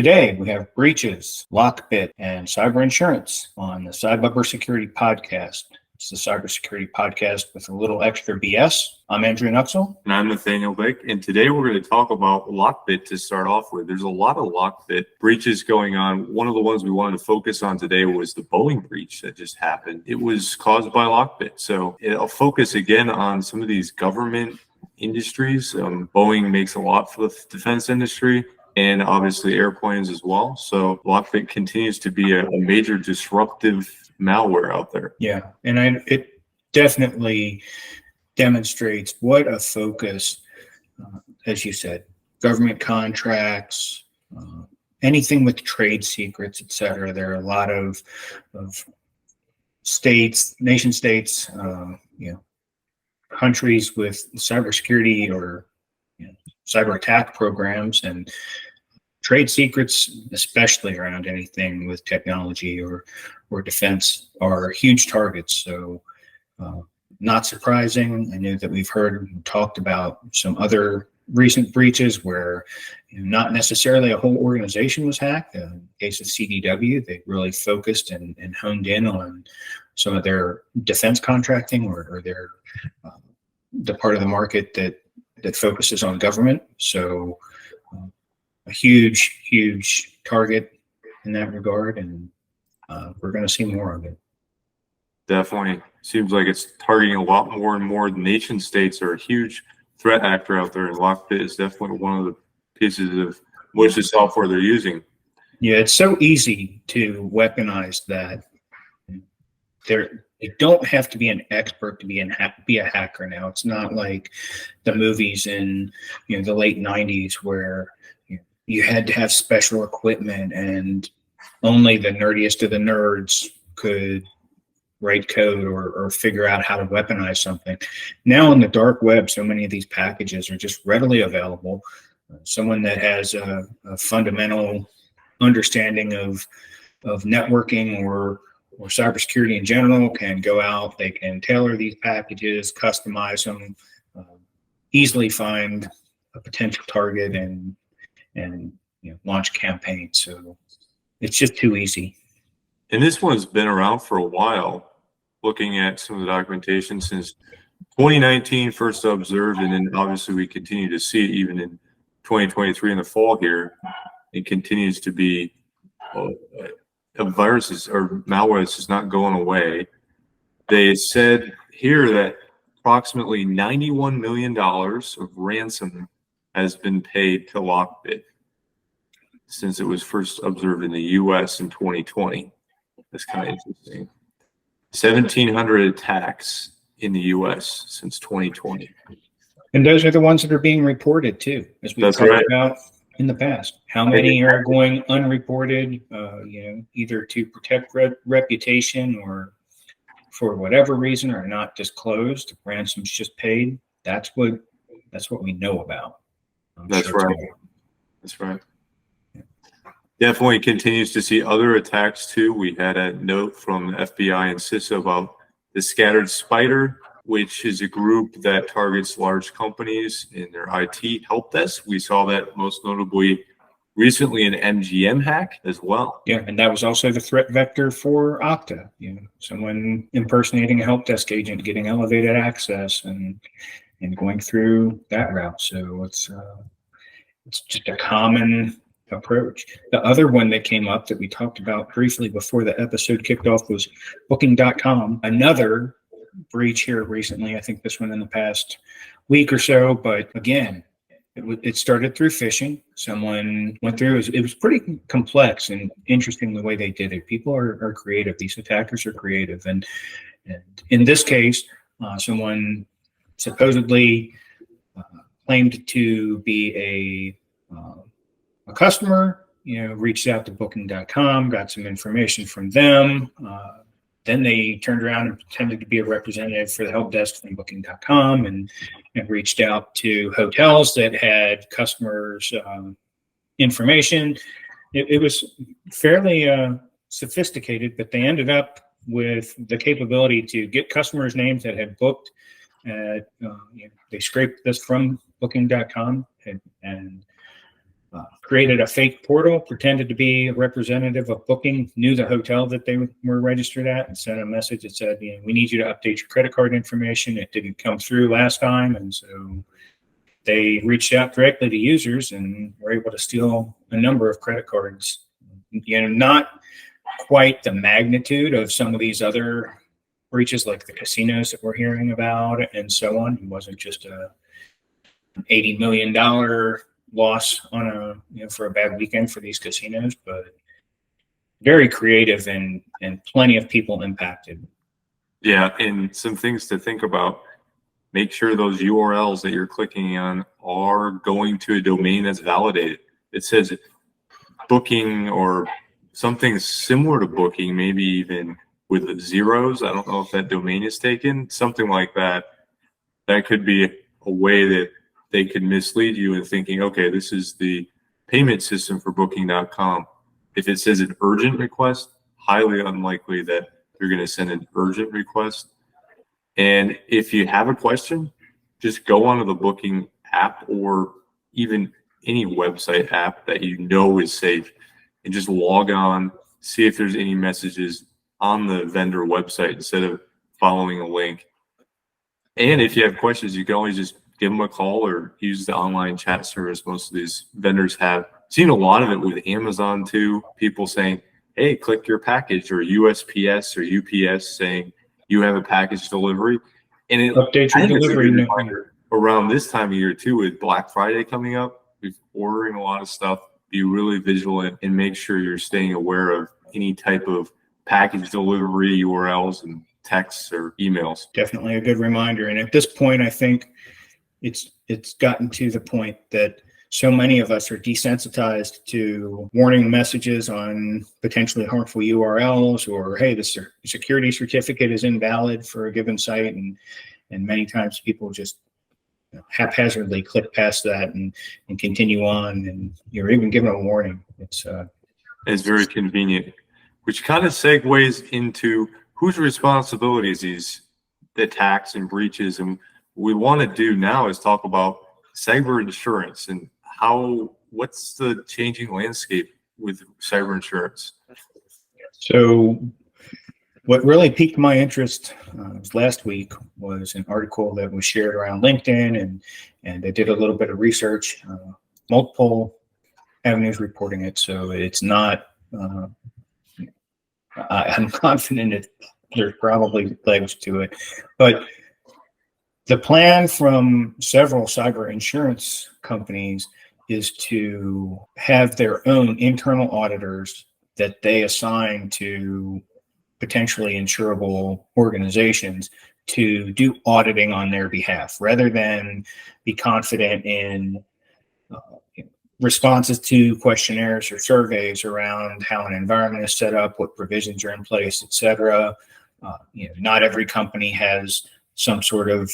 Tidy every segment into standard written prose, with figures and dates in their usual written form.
Today, we have breaches, LockBit, and cyber insurance on the Cybersecurity Podcast. It's the Cybersecurity Podcast with a little extra BS. I'm Andrew Nuxel. And I'm Nathaniel Bick. And today we're going to talk about LockBit to start off with. There's a lot of LockBit breaches going on. One of the ones we wanted to focus on today was the Boeing breach that just happened. It was caused by LockBit. So I'll focus again on some of these government industries. Boeing makes a lot for the defense industry, and obviously airplanes as well. So LockBit continues to be a major disruptive malware out there. Yeah, and it definitely demonstrates what a focus, as you said, government contracts, anything with trade secrets, etc. There are a lot of states, nation states, countries with cybersecurity or cyber attack programs, and trade secrets, especially around anything with technology or defense, are huge targets. So not surprising. I know that we've heard and talked about some other recent breaches where not necessarily a whole organization was hacked. In the case of CDW, they really focused and honed in on some of their defense contracting or their the part of the market that focuses on government. So a huge target in that regard, and we're going to see more of it. Definitely seems like it's targeting a lot more and more. The nation states are a huge threat actor out there, and LockBit is definitely one of the pieces of which the software they're using. Yeah, it's so easy to weaponize that. You don't have to be an expert to be a hacker now. It's not like the movies in the late 90s where you had to have special equipment and only the nerdiest of the nerds could write code or figure out how to weaponize something. Now on the dark web, so many of these packages are just readily available. Someone that has a fundamental understanding of networking or cybersecurity in general can go out, they can tailor these packages, customize them, easily find a potential target and launch campaigns. So it's just too easy. And this one's been around for a while, looking at some of the documentation since 2019 first observed, and then obviously we continue to see it even in 2023 in the fall here. It continues to be viruses or malware that's just not going away. They said here that approximately $91 million of ransom has been paid to LockBit since it was first observed in the U.S. in 2020. That's kind of interesting. 1,700 attacks in the U.S. since 2020. And those are the ones that are being reported too, as we've talked about in the past. How many are going unreported, either to protect reputation or for whatever reason are not disclosed, ransoms just paid. That's what we know about. That's right. Definitely continues to see other attacks too. We had a note from the FBI and CISA about the Scattered Spider, which is a group that targets large companies in their IT help desk. We saw that most notably recently in MGM hack as well. Yeah, and that was also the threat vector for Okta. Someone impersonating a help desk agent, getting elevated access and going through that route. So it's just a common approach. The other one that came up that we talked about briefly before the episode kicked off was Booking.com. Another breach here recently. I think this one in the past week or so, but again, it started through phishing. Someone went through. It was pretty complex and interesting the way they did it. People are creative. These attackers are creative, and in this case, someone supposedly claimed to be a customer. Reached out to Booking.com, got some information from them. Then they turned around and pretended to be a representative for the help desk from Booking.com and reached out to hotels that had customers' information. It was fairly sophisticated, but they ended up with the capability to get customers' names that had booked. They scraped this from Booking.com and created a fake portal, pretended to be a representative of Booking, knew the hotel that they were registered at, and sent a message that said, we need you to update your credit card information. It didn't come through last time. And so they reached out directly to users and were able to steal a number of credit cards. Not quite the magnitude of some of these other breaches like the casinos that we're hearing about and so on. It wasn't just an $80 million loss on for a bad weekend for these casinos, but very creative and plenty of people impacted. Yeah, and some things to think about. Make sure those URLs that you're clicking on are going to a domain that's validated. It says Booking or something similar to Booking, maybe even with zeros. I don't know if that domain is taken, something like that. That could be a way that they could mislead you in thinking, okay, this is the payment system for Booking.com. If it says an urgent request, highly unlikely that you're going to send an urgent request. And if you have a question, just go onto the Booking app or even any website app that you know is safe and just log on, see if there's any messages on the vendor website instead of following a link. And if you have questions, you can always just give them a call or use the online chat service most of these vendors have. Seen a lot of it with Amazon too. People saying, hey, click your package, or USPS or UPS saying you have a package delivery. And it update your delivery around this time of year too, with Black Friday coming up. We're ordering a lot of stuff. Be really vigilant and make sure you're staying aware of any type of package delivery URLs and texts or emails. Definitely a good reminder. And at this point, I think it's gotten to the point that so many of us are desensitized to warning messages on potentially harmful URLs, or hey, the security certificate is invalid for a given site, and many times people just haphazardly click past that and continue on, and you're even given a warning. It's very convenient, which kind of segues into whose responsibility is these attacks and breaches. And what we want to do now is talk about cyber insurance and what's the changing landscape with cyber insurance. So what really piqued my interest last week was an article that was shared around LinkedIn, and I did a little bit of research, multiple avenues reporting it. So it's not, I'm confident that there's probably legs to it, but the plan from several cyber insurance companies is to have their own internal auditors that they assign to potentially insurable organizations to do auditing on their behalf, rather than be confident in responses to questionnaires or surveys around how an environment is set up, what provisions are in place, et cetera. Not every company has some sort of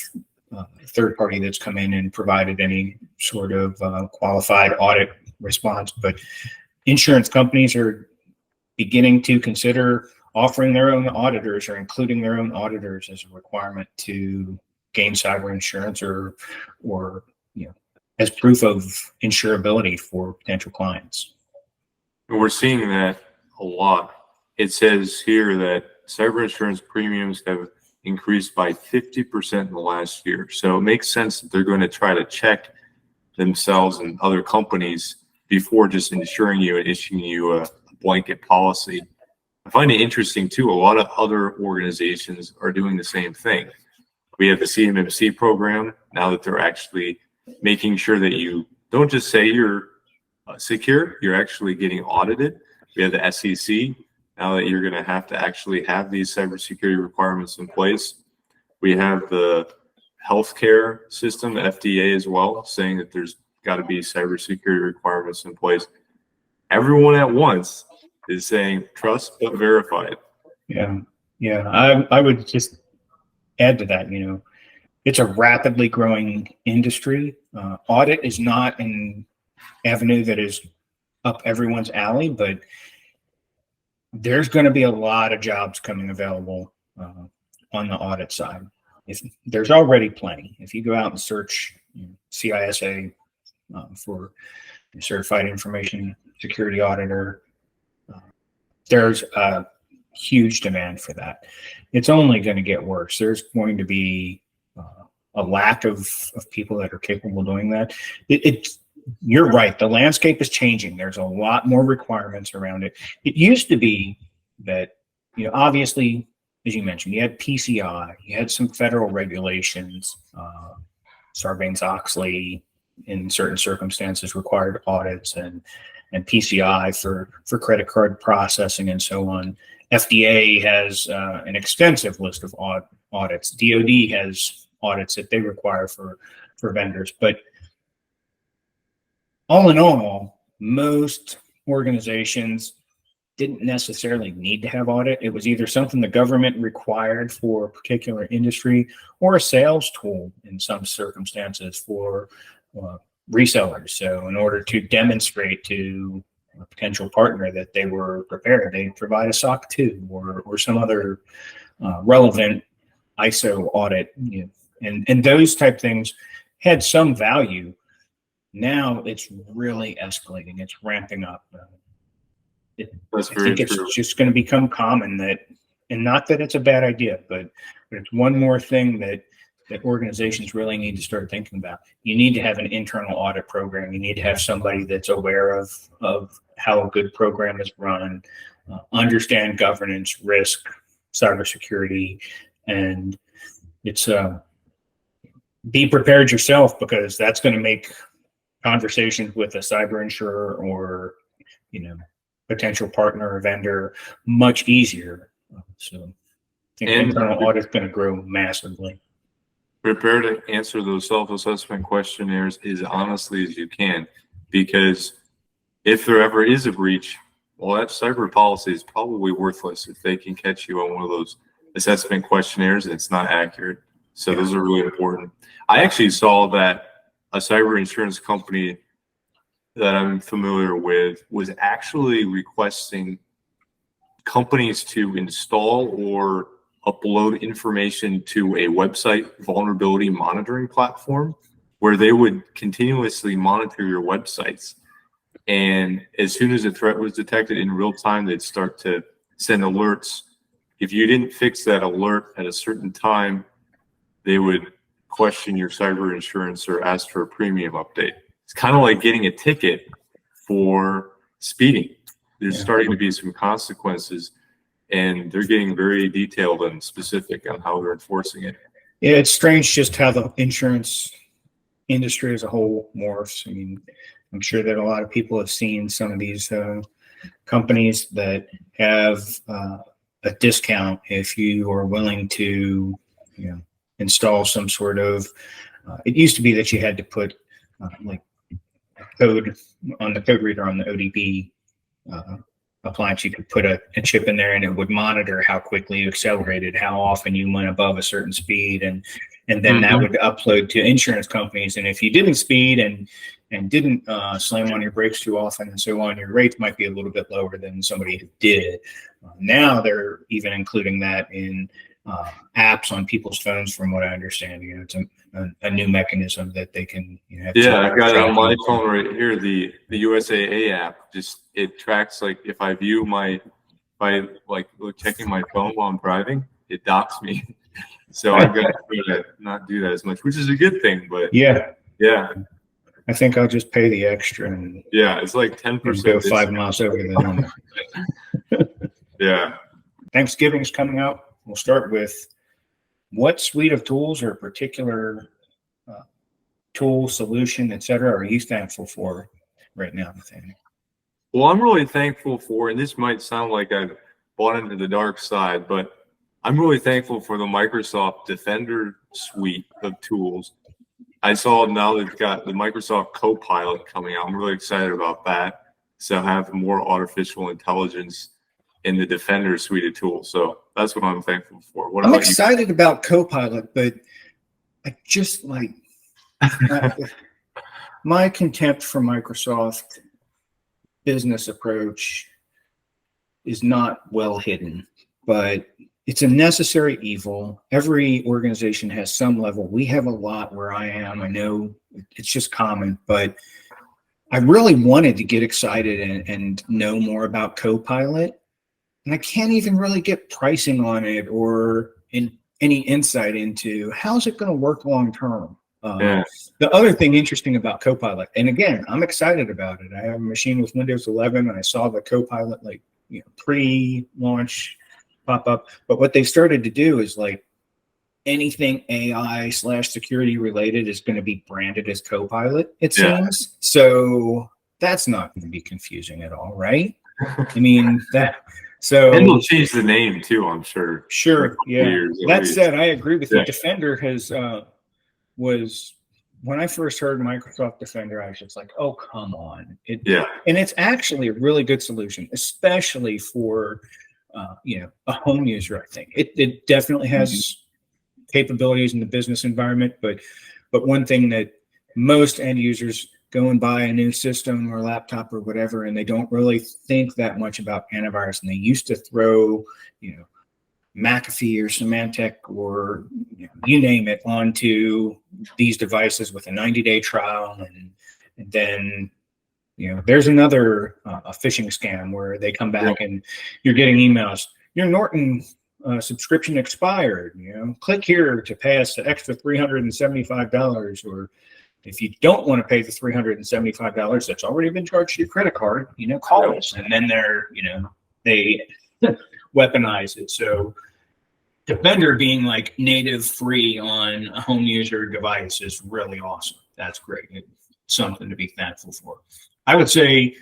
third party that's come in and provided any sort of qualified audit response, but insurance companies are beginning to consider offering their own auditors or including their own auditors as a requirement to gain cyber insurance or as proof of insurability for potential clients. And we're seeing that a lot. It says here that cyber insurance premiums have increased by 50% in the last year. So it makes sense that they're going to try to check themselves and other companies before just insuring you and issuing you a blanket policy. I find it interesting too, a lot of other organizations are doing the same thing. We have the CMMC program now that they're actually making sure that you don't just say you're secure, you're actually getting audited. We have the SEC now that you're going to have actually have these cybersecurity requirements in place. We have the healthcare system, the FDA as well, saying that there's got to be cybersecurity requirements in place. Everyone at once is saying trust but verified. Yeah. I would just add to that, it's a rapidly growing industry. Audit is not an avenue that is up everyone's alley, but there's going to be a lot of jobs coming available on the audit side. There's already plenty. If you go out and search CISA for certified information security auditor. There's a huge demand for that. It's only going to get worse. There's going to be a lack of people that are capable of doing that. You're right. The landscape is changing. There's a lot more requirements around it. It used to be that, obviously, as you mentioned, you had PCI, you had some federal regulations, Sarbanes-Oxley in certain circumstances required audits, and PCI for credit card processing and so on. FDA has an extensive list of audits. DoD has audits that they require for vendors. But all in all, most organizations didn't necessarily need to have audit. It was either something the government required for a particular industry or a sales tool in some circumstances for resellers. So in order to demonstrate to a potential partner that they were prepared, they provide a SOC 2 or some other relevant ISO audit, and those type things had some value. Now it's really escalating. It's ramping up. I think it's just going to become common that, and not that it's a bad idea, but it's one more thing that organizations really need to start thinking about. You need to have an internal audit program. You need to have somebody that's aware of how a good program is run, understand governance, risk, cybersecurity, and it's be prepared yourself, because that's going to make conversations with a cyber insurer or potential partner or vendor much easier. So I think internal audit is going to grow massively. Prepare to answer those self-assessment questionnaires as honestly as you can, because if there ever is a breach, well, that cyber policy is probably worthless if they can catch you on one of those assessment questionnaires and it's not accurate. So those are really important. I actually saw that a cyber insurance company that I'm familiar with was actually requesting companies to install or upload information to a website vulnerability monitoring platform where they would continuously monitor your websites. And as soon as a threat was detected in real time, they'd start to send alerts. If you didn't fix that alert at a certain time, they would question your cyber insurance or ask for a premium update. It's kind of like getting a ticket for speeding. There's starting to be some consequences, and they're getting very detailed and specific on how they're enforcing it. Yeah, it's strange just how the insurance industry as a whole morphs. I mean, I'm sure that a lot of people have seen some of these companies that have a discount if you are willing to, install some sort of. It used to be that you had to put like code on the code reader on the ODB appliance. You could put a chip in there and it would monitor how quickly you accelerated, how often you went above a certain speed, and then that would upload to insurance companies. And if you didn't speed and didn't slam on your brakes too often and so on, your rates might be a little bit lower than somebody who did. Now they're even including that in apps on people's phones, from what I understand. It's a new mechanism that they can. I've got it on my phone right here. The USAA app, just it tracks, like if I view checking my phone while I'm driving, it docks me. So I've got to try to not do that as much, which is a good thing. But yeah, I think I'll just pay the extra. And it's like 10%. Go 5 miles over the normal. Thanksgiving's coming up. We'll start with what suite of tools or particular tool, solution, etc. are you thankful for right now, Nathaniel? Well, I'm really thankful for, and this might sound like I've bought into the dark side, but I'm really thankful for the Microsoft Defender suite of tools. I saw now they've got the Microsoft Copilot coming out. I'm really excited about that. So have more artificial intelligence in the Defender suite of tools. So that's what I'm thankful for. I'm excited about Copilot, but I just my contempt for Microsoft business approach is not well hidden, but it's a necessary evil. Every organization has some level. We have a lot where I am. I know it's just common, but I really wanted to get excited and know more about Copilot, and I can't even really get pricing on it or any insight into how's it going to work long term. Yeah. The other thing interesting about Copilot, and again, I'm excited about it. I have a machine with Windows 11, and I saw the Copilot pre-launch pop up. But what they started to do is anything AI/security related is going to be branded as Copilot, it seems. So that's not going to be confusing at all, right? I mean, and they'll change the name too, I'm sure. Sure, yeah. That said, I agree with you. Defender was when I first heard Microsoft Defender, I was just like, oh, come on. And it's actually a really good solution, especially for a home user, I think. It definitely has capabilities in the business environment, but one thing that most end users go and buy a new system or laptop or whatever, and they don't really think that much about antivirus, and they used to throw McAfee or Symantec or you name it onto these devices with a 90-day trial, and then there's another a phishing scam where they come back and you're getting emails, your Norton subscription expired, click here to pay us the extra $375, or if you don't want to pay the $375 that's already been charged to your credit card, call us. And then they weaponize it. So Defender being native free on a home user device is really awesome. That's great. It's something to be thankful for. I would say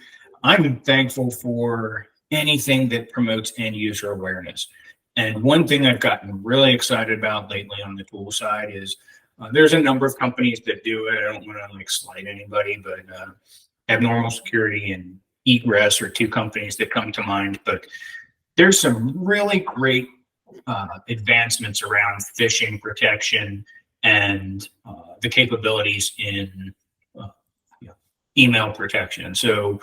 I'm thankful for anything that promotes end user awareness. And one thing I've gotten really excited about lately on the tool side is there's a number of companies that do it. I don't want to slight anybody, but Abnormal Security and Egress are two companies that come to mind. But there's some really great advancements around phishing protection and the capabilities in email protection. So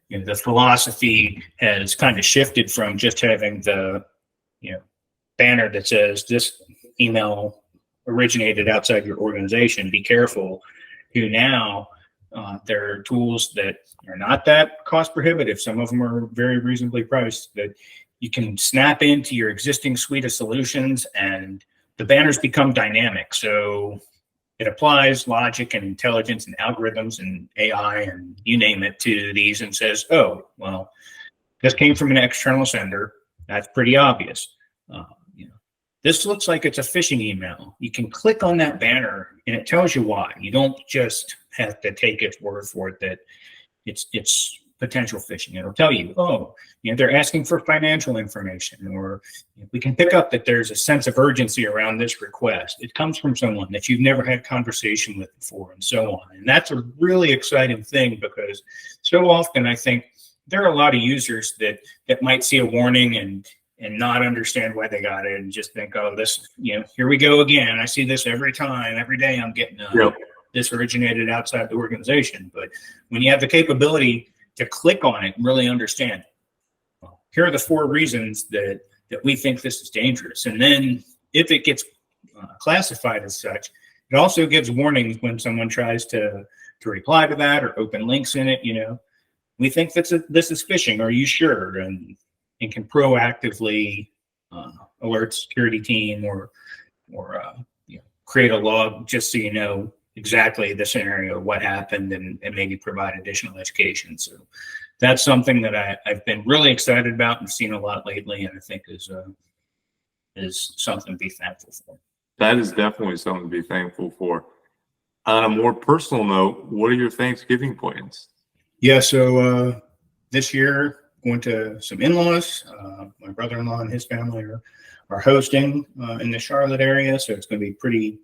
the philosophy has kind of shifted from just having the banner that says this email originated outside your organization, be careful, to now there are tools that are not that cost prohibitive. Some of them are very reasonably priced that you can snap into your existing suite of solutions, and the banners become dynamic. So it applies logic and intelligence and algorithms and AI and you name it to these and says, oh, well, this came from an external sender. That's pretty obvious. This looks like it's a phishing email. You can click on that banner and it tells you why. You don't just have to take its word for it that it's potential phishing. It'll tell you, oh, they're asking for financial information, or we can pick up that there's a sense of urgency around this request. It comes from someone that you've never had conversation with before, and so on. And that's a really exciting thing, because so often I think there are a lot of users that might see a warning and not understand why they got it and just think, oh, this, here we go again. I see this every day I'm getting this originated outside the organization. But when you have the capability to click on it and really understand, here are the 4 reasons that we think this is dangerous. And then if it gets classified as such, it also gives warnings when someone tries to reply to that or open links in it. We think this is phishing. Are you sure? And can proactively alert security team or create a log just so you know exactly the scenario, what happened, and maybe provide additional education. So that's something that I've been really excited about and seen a lot lately, and I think is something to be thankful for. That is definitely something to be thankful for. On a more personal note, what are your Thanksgiving plans? Yeah, so this year, going to some in-laws. My brother-in-law and his family are hosting in the Charlotte area, so it's going to be pretty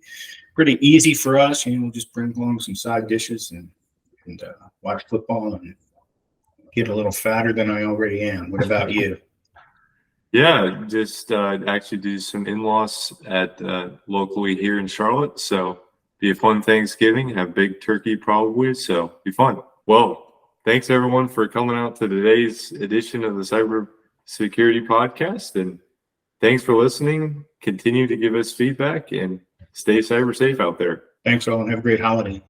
easy for us. We'll just bring along some side dishes and watch football and get a little fatter than I already am. What about you? Yeah, just actually do some in-laws at locally here in Charlotte. So be a fun Thanksgiving. Have big turkey probably, so be fun. Well, thanks everyone for coming out to today's edition of the Cybersecurity Podcast, and thanks for listening. Continue to give us feedback and stay cyber safe out there. Thanks all, and have a great holiday.